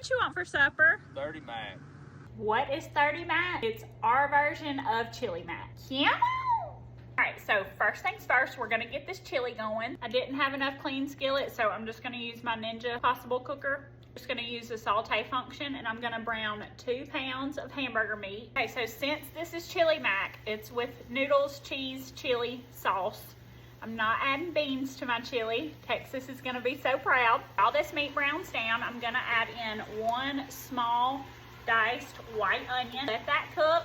What you want for supper? THURDY MAC. What is 30 Mac? It's our version of chili mac. Yeah. Alright, so first things first, we're gonna get this chili going. I didn't have enough clean skillet, so I'm just gonna use my Ninja Possible cooker. Just gonna use the saute function, and I'm gonna brown 2 pounds of hamburger meat. Okay, so since this is chili mac, it's with noodles, cheese, chili, sauce. I'm not adding beans to my chili. Texas is gonna be so proud. While this meat browns down, I'm gonna add in 1 small diced white onion. Let that cook.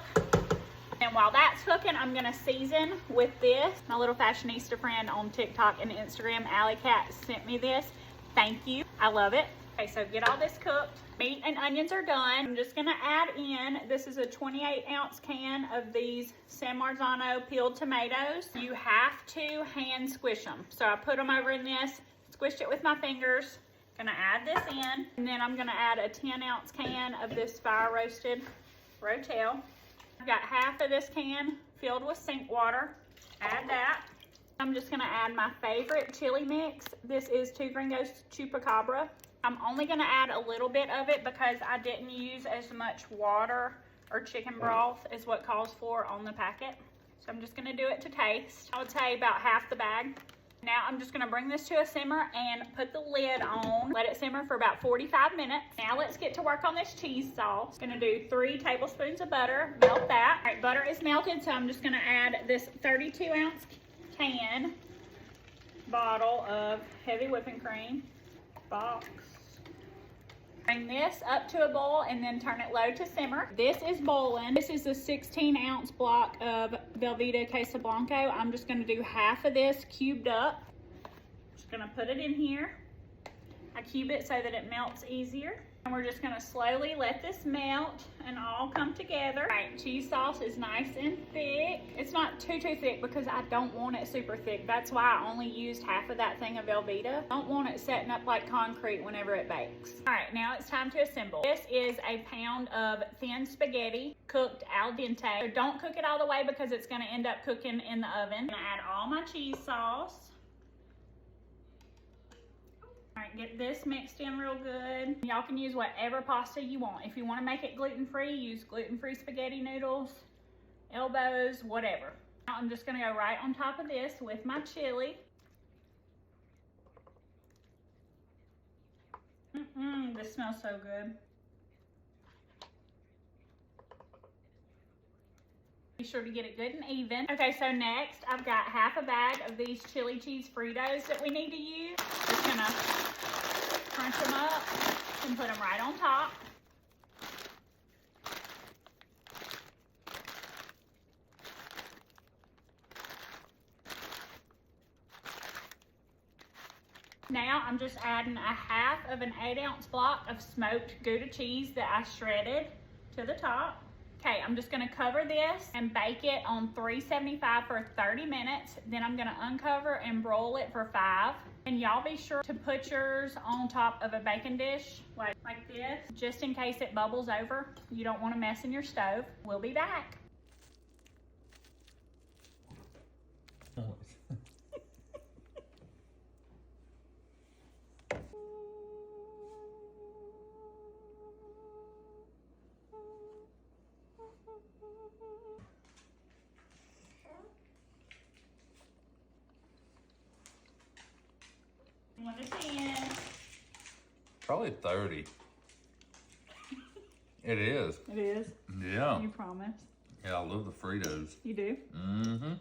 And while that's cooking, I'm gonna season with this. My little fashionista friend on TikTok and Instagram, Alley Cat, sent me this. Thank you, I love it. Okay, so get all this cooked. Meat and onions are done. I'm just gonna add in, this is a 28-ounce can of these San Marzano peeled tomatoes. You have to hand squish them. So I put them over in this, squished it with my fingers. Gonna add this in, and then I'm gonna add a 10-ounce can of this fire roasted rotel. I've got half of this can filled with sink water. Add that. I'm just gonna add my favorite chili mix. This is 2 Gringos Chupacabra. I'm only gonna add a little bit of it because I didn't use as much water or chicken broth as what calls for on the packet. So I'm just gonna do it to taste. I would say about half the bag. Now I'm just gonna bring this to a simmer and put the lid on. Let it simmer for about 45 minutes. Now let's get to work on this cheese sauce. Gonna do 3 tablespoons of butter, melt that. All right, butter is melted, so I'm just gonna add this 32-ounce can bottle of heavy whipping cream. Box. Bring this up to a boil and then turn it low to simmer. This is boiling. This is a 16-ounce block of Velveeta Quesablanco. I'm just gonna do half of this cubed up. Just gonna put it in here. I cube it so that it melts easier. And we're just gonna slowly let this melt and all come together. All right, cheese sauce is nice and thick. It's not too thick because I don't want it super thick. That's why I only used half of that thing of Velveeta. I don't want it setting up like concrete whenever it bakes. All right, now it's time to assemble. This is a pound of thin spaghetti cooked al dente. So don't cook it all the way because it's gonna end up cooking in the oven. I'm gonna add all my cheese sauce. All right, get this mixed in real good. Y'all can use whatever pasta you want. If you want to make it gluten-free, use gluten-free spaghetti noodles, elbows, whatever. Now I'm just gonna go right on top of this with my chili. This smells so good. Be sure to get it good and even. Okay, so next I've got half a bag of these chili cheese Fritos that we need to use. Just gonna crunch them up and put them right on top. Now I'm just adding a half of an 8-ounce block of smoked Gouda cheese that I shredded to the top. Okay, I'm just gonna cover this and bake it on 375 for 30 minutes. Then I'm gonna uncover and broil it for 5. And y'all be sure to put yours on top of a baking dish like this, just in case it bubbles over. You don't wanna mess in your stove. We'll be back. What is it? Probably 30. It is. It is? Yeah. You promise? Yeah, I love the Fritos. You do? Mm-hmm.